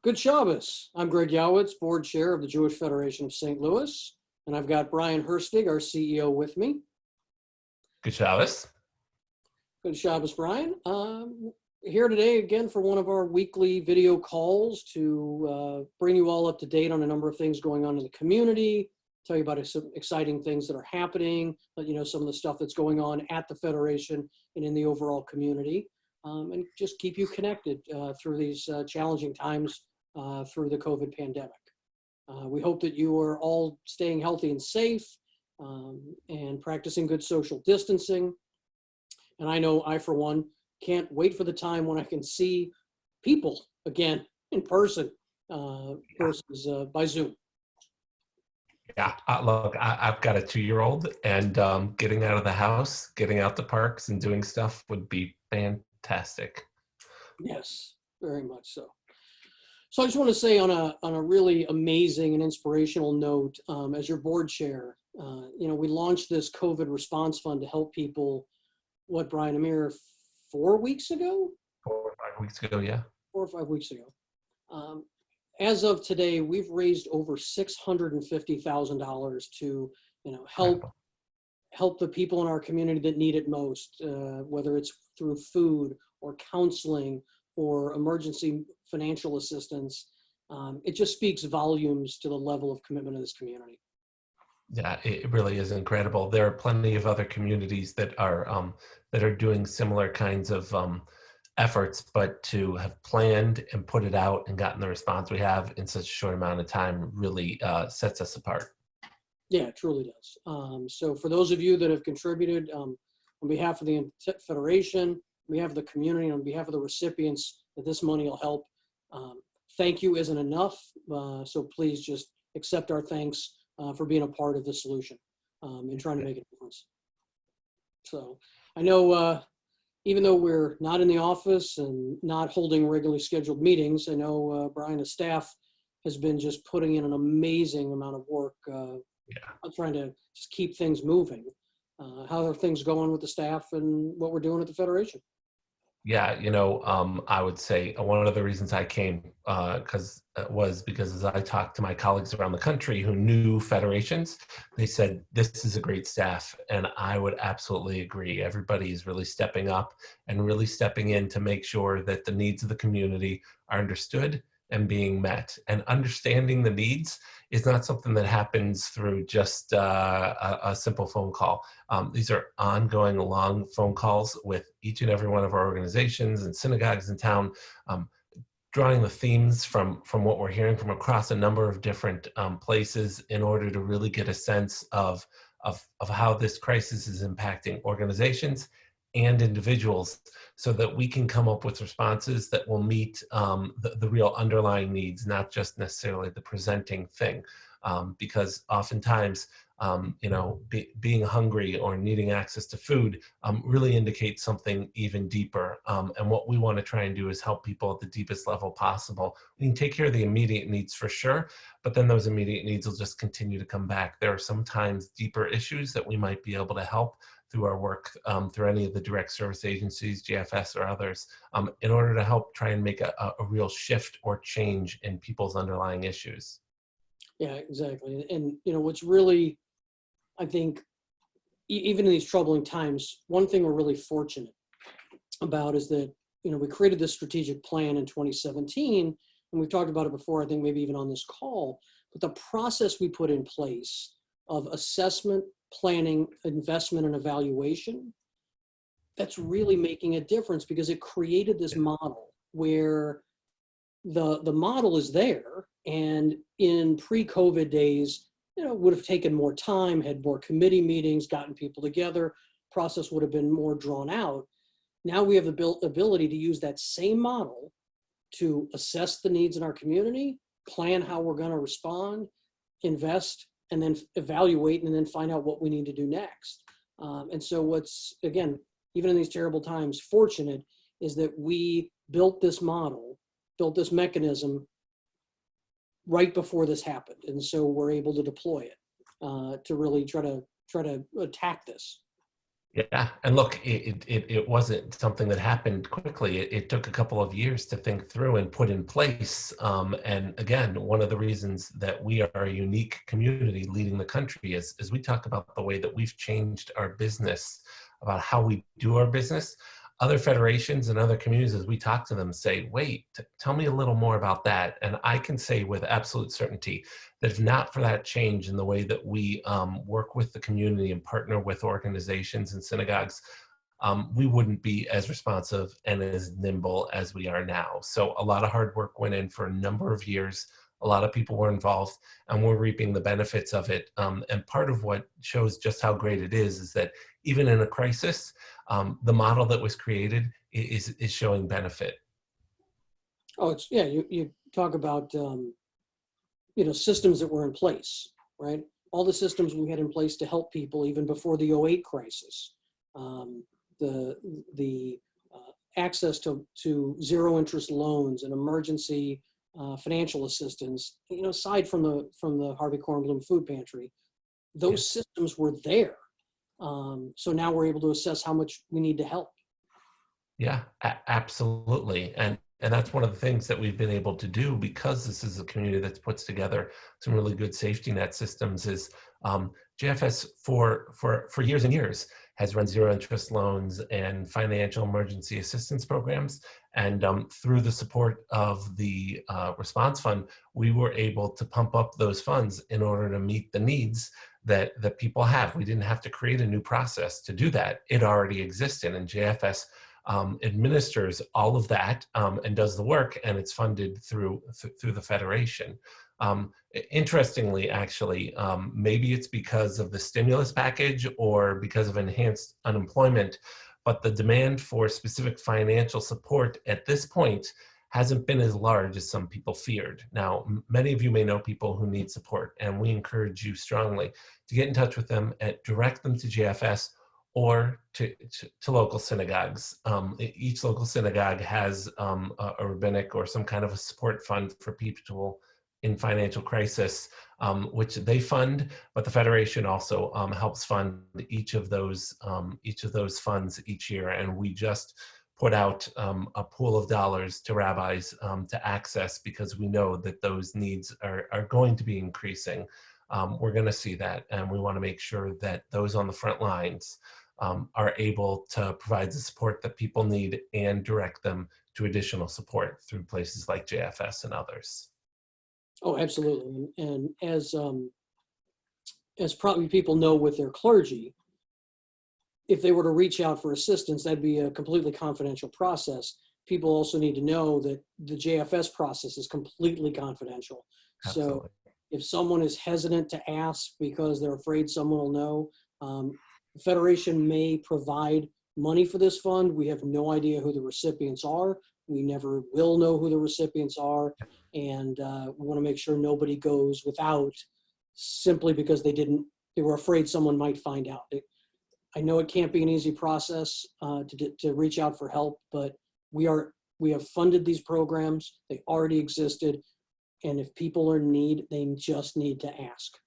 Good Shabbos. I'm Greg Yawitz, board chair of the Jewish Federation of St. Louis, and I've got Brian Herstig, our CEO, with me. Good Shabbos. Good Shabbos, Brian. Here today again for one of our weekly video calls to bring you all up to date on a number of things going on in the community, tell you about some exciting things that are happening, let you know some of the stuff that's going on at the Federation and in the overall community, and just keep you connected through these challenging times through the COVID pandemic. We hope that you are all staying healthy and safe and practicing good social distancing. And I know I, for one, can't wait for the time when I can see people again in person versus by Zoom. Yeah, look, I've got a 2-year-old, and getting out of the house, getting out to parks and doing stuff would be fantastic. Yes, very much so. So I just want to say on a really amazing and inspirational note, as your board chair, we launched this COVID response fund to help people, what, Brian, Amir, 4 weeks ago? 4 or 5 weeks ago, yeah. 4 or 5 weeks ago. As of today, we've raised over $650,000 to, help the people in our community that need it most, whether it's through food or counseling or emergency financial assistance. It just speaks volumes to the level of commitment of this community. Yeah, it really is incredible. There are plenty of other communities that are doing similar kinds of efforts, but to have planned and put it out and gotten the response we have in such a short amount of time really sets us apart. Yeah, it truly does. So for those of you that have contributed on behalf of the Federation, on behalf of the community, on behalf of the recipients that this money will help, thank you isn't enough. So please just accept our thanks for being a part of the solution and trying to make a difference. So I know even though we're not in the office and not holding regularly scheduled meetings, I know Brian, the staff has been just putting in an amazing amount of work trying to just keep things moving. How are things going with the staff and what we're doing at the Federation? Yeah, I would say one of the reasons I came because as I talked to my colleagues around the country who knew federations, they said, this is a great staff. And I would absolutely agree. Everybody is really stepping up and really stepping in to make sure that the needs of the community are understood and being met. And understanding the needs is not something that happens through just a simple phone call. These are ongoing long phone calls with each and every one of our organizations and synagogues in town, drawing the themes from what we're hearing from across a number of different places in order to really get a sense of how this crisis is impacting organizations and individuals so that we can come up with responses that will meet the real underlying needs, not just necessarily the presenting thing. Because oftentimes, being hungry or needing access to food really indicates something even deeper. And what we want to try and do is help people at the deepest level possible. We can take care of the immediate needs for sure, but then those immediate needs will just continue to come back. There are sometimes deeper issues that we might be able to help through our work, through any of the direct service agencies, GFS or others, in order to help try and make a real shift or change in people's underlying issues. Yeah, exactly. And, what's really, I think, even in these troubling times, one thing we're really fortunate about is that, we created this strategic plan in 2017, and we've talked about it before, I think maybe even on this call, but the process we put in place of assessment, planning, investment, and evaluation, that's really making a difference because it created this model where the model is there, and in pre-COVID days, would have taken more time, had more committee meetings, gotten people together, process would have been more drawn out. Now we have the ability to use that same model to assess the needs in our community, plan how we're going to respond, invest, and then evaluate, and then find out what we need to do next. And so what's, again, even in these terrible times, fortunate is that we built this model, built this mechanism right before this happened. And so we're able to deploy it to really try to attack this. Yeah, and look, it wasn't something that happened quickly. It took a couple of years to think through and put in place. And again, one of the reasons that we are a unique community leading the country is we talk about the way that we've changed our business, about how we do our business. Other federations and other communities, as we talk to them, say, wait, tell me a little more about that. And I can say with absolute certainty that if not for that change in the way that we work with the community and partner with organizations and synagogues, we wouldn't be as responsive and as nimble as we are now. So a lot of hard work went in for a number of years. A lot of people were involved, and we're reaping the benefits of it. And part of what shows just how great it is that even in a crisis, the model that was created is showing benefit. Oh, it's, yeah, you talk about, systems that were in place, right? All the systems we had in place to help people even before the '08 crisis. The access to zero interest loans and emergency financial assistance, aside from the Harvey Kornblum food pantry, those systems were there. So now we're able to assess how much we need to help. Yeah, absolutely. And that's one of the things that we've been able to do because this is a community that's puts together some really good safety net systems is JFS for years and years has run zero interest loans and financial emergency assistance programs. And through the support of the response fund, we were able to pump up those funds in order to meet the needs that people have. We didn't have to create a new process to do that. It already existed, and JFS administers all of that and does the work, and it's funded through the Federation. Interestingly, actually, maybe it's because of the stimulus package or because of enhanced unemployment, but the demand for specific financial support at this point hasn't been as large as some people feared. Now, many of you may know people who need support, and we encourage you strongly to get in touch with them and direct them to JFS or to local synagogues. Each local synagogue has a rabbinic or some kind of a support fund for people in financial crisis, which they fund, but the Federation also helps fund each of those funds each year. And we just put out a pool of dollars to rabbis to access because we know that those needs are going to be increasing. We're going to see that, and we want to make sure that those on the front lines are able to provide the support that people need and direct them to additional support through places like JFS and others. Oh, absolutely. And as probably people know with their clergy, if they were to reach out for assistance, that'd be a completely confidential process. People also need to know that the JFS process is completely confidential. Absolutely. So if someone is hesitant to ask because they're afraid someone will know, the Federation may provide money for this fund. We have no idea who the recipients are. We never will know who the recipients are. And we want to make sure nobody goes without simply because they were afraid someone might find out. I know it can't be an easy process to reach out for help, but we have funded these programs. They already existed. And if people are in need, they just need to ask.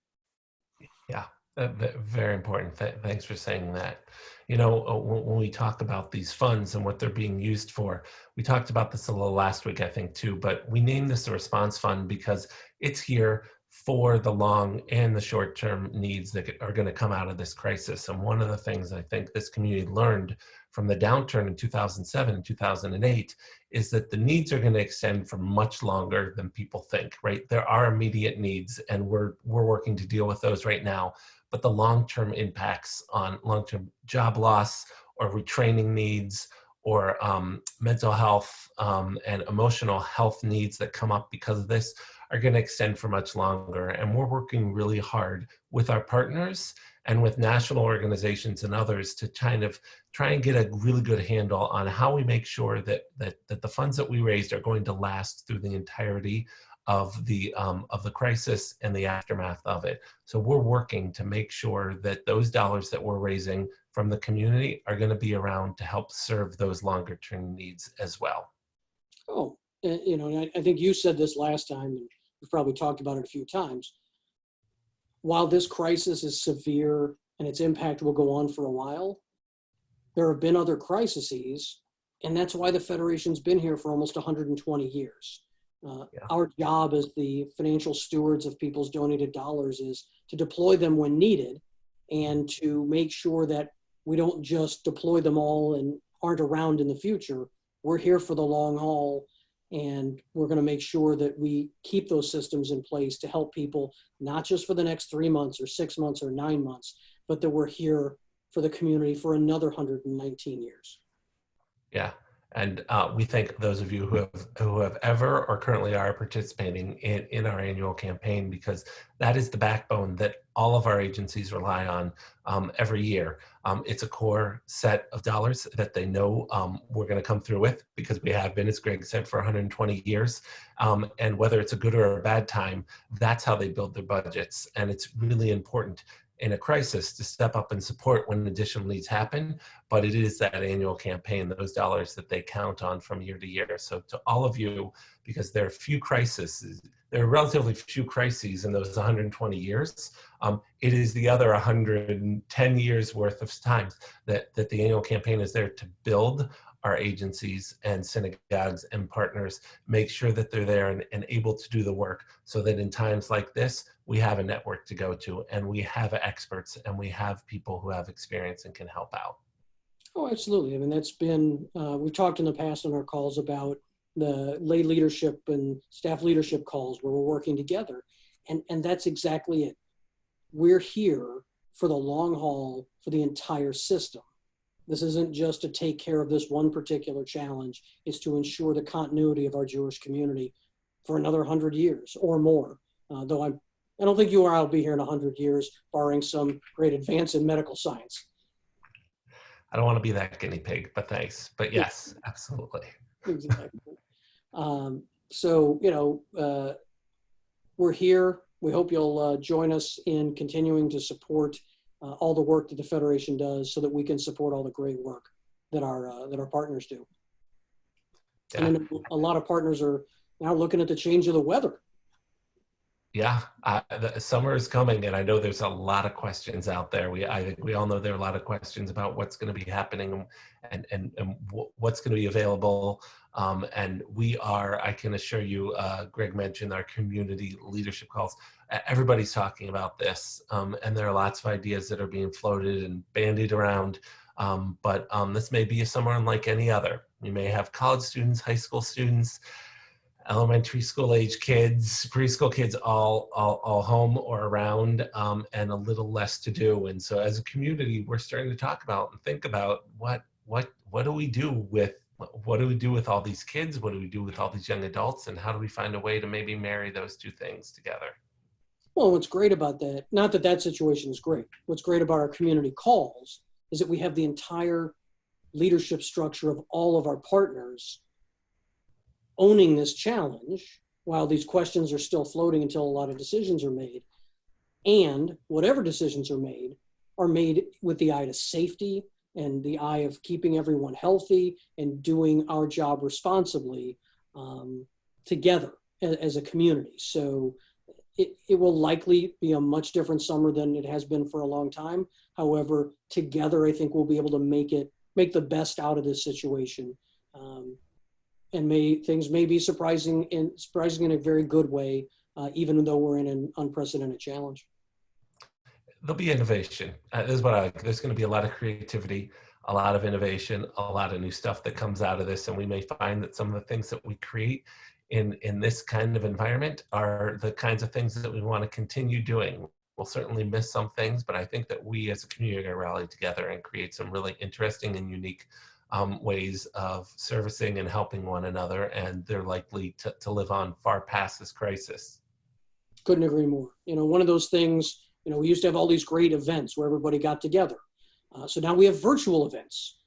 Yeah, very important. Thanks for saying that. When we talk about these funds and what they're being used for, we talked about this a little last week, I think, too, but we named this a response fund because it's here for the long and the short-term needs that are going to come out of this crisis. And one of the things I think this community learned from the downturn in 2007 and 2008 is that the needs are going to extend for much longer than people think, right? There are immediate needs, and we're working to deal with those right now. But the long-term impacts on long-term job loss or retraining needs or mental health and emotional health needs that come up because of this are going to extend for much longer. And we're working really hard with our partners and with national organizations and others to kind of try and get a really good handle on how we make sure that the funds that we raised are going to last through the entirety of the crisis and the aftermath of it. So we're working to make sure that those dollars that we're raising from the community are going to be around to help serve those longer term needs as well. Oh, and I think you said this last time, and we've probably talked about it a few times. While this crisis is severe and its impact will go on for a while, there have been other crises, and that's why the Federation's been here for almost 120 years. Our job as the financial stewards of people's donated dollars is to deploy them when needed and to make sure that we don't just deploy them all and aren't around in the future. We're here for the long haul, and we're going to make sure that we keep those systems in place to help people, not just for the next 3 months or 6 months or 9 months, but that we're here for the community for another 119 years. Yeah. And we thank those of you who have ever or currently are participating in our annual campaign, because that is the backbone that all of our agencies rely on every year. It's a core set of dollars that they know we're going to come through with, because we have been, as Greg said, for 120 years. And whether it's a good or a bad time, that's how they build their budgets. And it's really important in a crisis to step up and support when additional needs happen. But it is that annual campaign, those dollars that they count on from year to year. So to all of you, because there are relatively few crises in those 120 years, it is the other 110 years worth of time that the annual campaign is there to build our agencies and synagogues and partners, make sure that they're there and able to do the work, so that in times like this, we have a network to go to, and we have experts, and we have people who have experience and can help out. Oh, absolutely. I mean, that's been, we've talked in the past on our calls about the lay leadership and staff leadership calls where we're working together. And that's exactly it. We're here for the long haul for the entire system. This isn't just to take care of this one particular challenge. It's to ensure the continuity of our Jewish community for another 100 years or more. Though I don't think you or I will be here in 100 years, barring some great advance in medical science. I don't want to be that guinea pig, but thanks. But yes, absolutely. Exactly. So, we're here. We hope you'll join us in continuing to support all the work that the Federation does, so that we can support all the great work that our partners do. Yeah. And a lot of partners are now looking at the change of the weather. Yeah, the summer is coming, and I know there's a lot of questions out there. I think we all know there are a lot of questions about what's going to be happening and what's going to be available. And I can assure you, Greg mentioned our community leadership calls. Everybody's talking about this, and there are lots of ideas that are being floated and bandied around. But this may be a summer unlike any other. You may have college students, high school students, elementary school age kids, preschool kids, all home or around, and a little less to do. And so as a community, we're starting to talk about and think about what do we do with all these kids? What do we do with all these young adults? And how do we find a way to maybe marry those two things together? Well, what's great about that, not that situation is great. What's great about our community calls is that we have the entire leadership structure of all of our partners owning this challenge while these questions are still floating until a lot of decisions are made. And whatever decisions are made with the eye to safety and the eye of keeping everyone healthy and doing our job responsibly together as a community. So it will likely be a much different summer than it has been for a long time. However, together, I think we'll be able to make the best out of this situation. And things may be surprising in a very good way, even though we're in an unprecedented challenge. There'll be innovation. This is what I like. There's going to be a lot of creativity, a lot of innovation, a lot of new stuff that comes out of this. And we may find that some of the things that we create in this kind of environment are the kinds of things that we want to continue doing. We'll certainly miss some things, but I think that we as a community are rally together and create some really interesting and unique ways of servicing and helping one another, and they're likely to live on far past this crisis. Couldn't agree more. One of those things, we used to have all these great events where everybody got together. So now we have virtual events,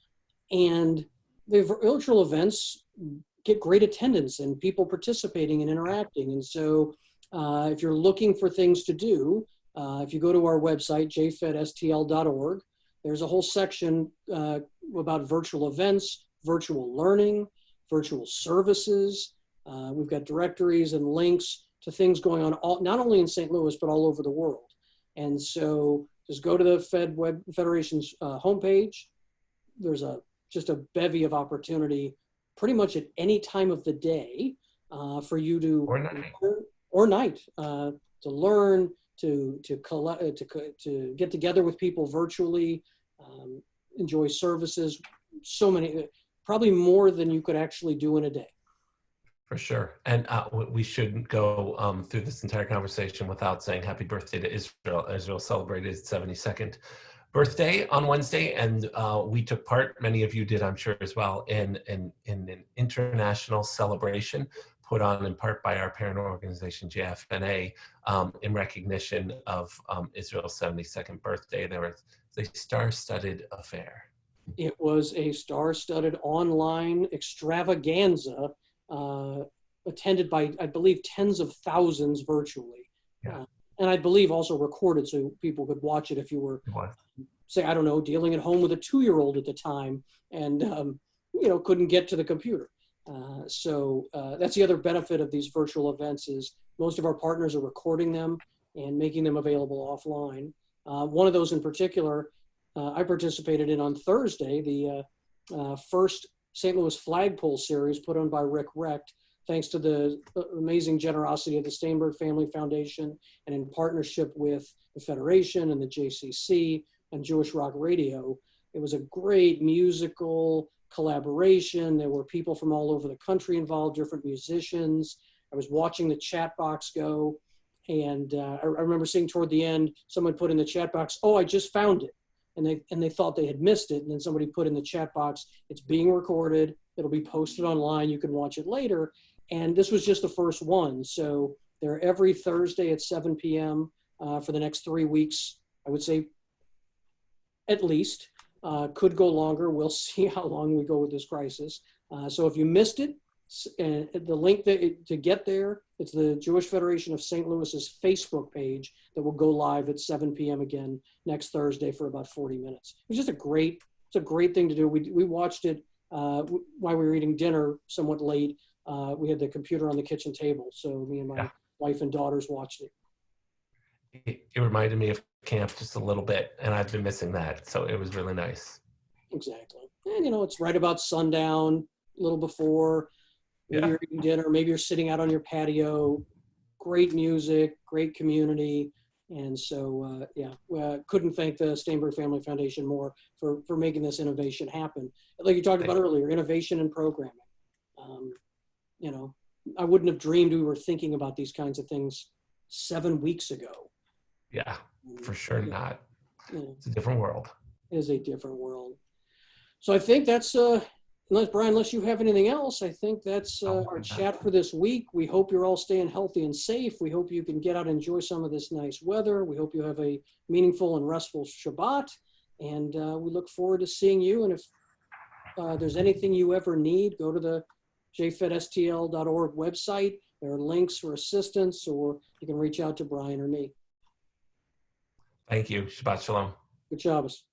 and the virtual events get great attendance and people participating and interacting. And so if you're looking for things to do, if you go to our website, jfedstl.org, there's a whole section about virtual events, virtual learning, virtual services. We've got directories and links to things going on not only in St. Louis, but all over the world. And so just go to the Federation's homepage, there's just a bevy of opportunity pretty much at any time of the day for you to Or night. or night to learn, to collect, to get together with people virtually, enjoy services. So many, probably more than you could actually do in a day. For sure. And we shouldn't go through this entire conversation without saying happy birthday to Israel. Israel celebrated its 72nd birthday on Wednesday, and we took part, many of you did, I'm sure as well, in an international celebration put on in part by our parent organization, JFNA, in recognition of Israel's 72nd birthday. There was a star-studded affair. It was a star-studded online extravaganza attended by, I believe, tens of thousands virtually. Yeah. And I believe also recorded so people could watch it if you were, say, I don't know, dealing at home with a 2-year-old at the time and, couldn't get to the computer. So that's the other benefit of these virtual events is most of our partners are recording them and making them available offline. One of those in particular, I participated in on Thursday, the first St. Louis flagpole series put on by Rick Recht, thanks to the amazing generosity of the Steinberg Family Foundation and in partnership with the Federation and the JCC and Jewish Rock Radio. It was a great musical collaboration. There were people from all over the country involved, different musicians. I was watching the chat box go, and I remember seeing toward the end, someone put in the chat box, "Oh, I just found it." And they thought they had missed it. And then somebody put in the chat box, "It's being recorded. It'll be posted online. You can watch it later." And this was just the first one. So they're every Thursday at 7 p.m. For the next 3 weeks, I would say at least. Could go longer. We'll see how long we go with this crisis. So if you missed it, the link to get there, it's the Jewish Federation of St. Louis's Facebook page that will go live at 7 p.m. again next Thursday for about 40 minutes. It's just it's a great thing to do. We watched it while we were eating dinner somewhat late. We had the computer on the kitchen table, so me and my wife and daughters watched it. It reminded me of camp just a little bit, and I've been missing that, so it was really nice. Exactly. And it's right about sundown, a little before. Maybe you're eating dinner, maybe you're sitting out on your patio. Great music, great community. And so, couldn't thank the Steinberg Family Foundation more for making this innovation happen. Like you talked about earlier, innovation and programming. I wouldn't have dreamed we were thinking about these kinds of things 7 weeks ago. Yeah, for sure not. It's a different world. It is a different world. So I think that's, unless you have anything else, I think that's our chat for this week. We hope you're all staying healthy and safe. We hope you can get out and enjoy some of this nice weather. We hope you have a meaningful and restful Shabbat. And we look forward to seeing you. And if there's anything you ever need, go to the jfedstl.org website. There are links for assistance, or you can reach out to Brian or me. Thank you. Shabbat Shalom. Good Shabbos.